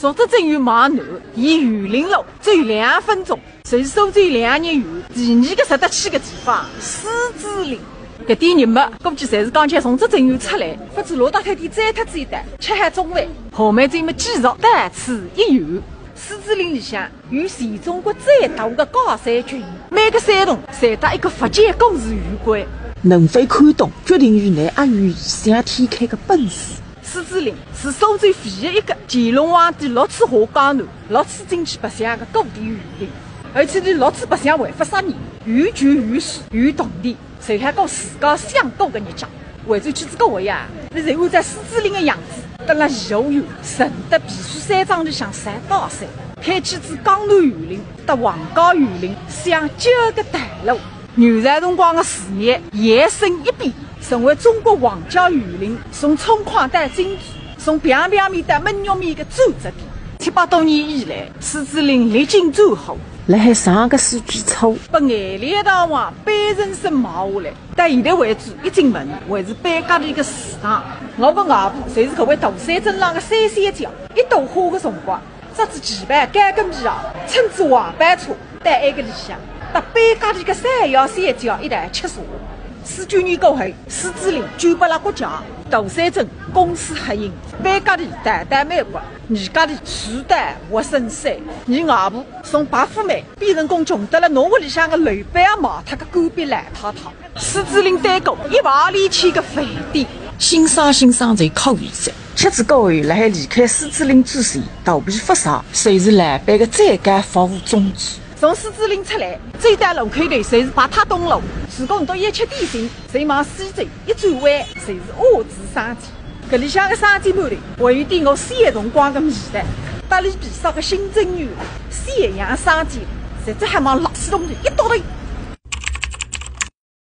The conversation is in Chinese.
从这镇员往南，沿榆林路只有2分钟，随手只有2日远。第二个值得去的地方，狮子林。搿点日没，估计侪是刚才从这镇员出来，不知罗大太店再特简单，吃下中饭，后面再么继续到此一游。狮子林里向有全中国最大的高山群，每个山洞侪搭一个福建公事员馆。能否看懂，决定于你阿与异想天开的本事。狮子林是苏州唯一一个乾隆皇帝6次下江南、6次进去白相的高地园林，而且是6次白相违法杀人，有权有势有动地，谁还跟自家相斗的日脚。为咗去各位啊，你侪按照狮子林的样子，登了颐和园，顺得避暑山庄里向上高山，开启至江南园林到黄高园林向9个大路。牛在辰光的事业延伸一边，成为中国皇家园林从葱框带金子，从平面到焖肉面的转折点。700多年以来，狮子林历经战后。辣海上个世纪初，被眼里大王被人生冒下来，到现在为止，一进门还是搬家的一个市场。我跟外婆侪是搿位大山镇上的三三角，一朵花的辰光，扎子旗板干个米行，乘着黄板车，在埃个里向，搭搬家的一个山摇山脚一台吃茶。49年过后，狮子林酒吧拉国强，大山镇公私合营，搬家的代代美国，你家的时代活生生。你外婆从白富美变成功，穷得了侬屋里向个楼板也毛脱个干瘪烂塌塌。狮子林单沟一排里起个饭店，欣赏就靠现在。妻子高位辣海离开狮子林之前，头皮发烧，随是蓝板的再改服务宗旨。从狮子林出来，这段路口头侪是八塔东路。如果你到一吃点心，再往西走，一转弯侪是阿字商店。搿里向个商店门头还有点我小辰光的味道。搭里边烧个新正园、西洋商店，甚至还往垃圾桶里一倒头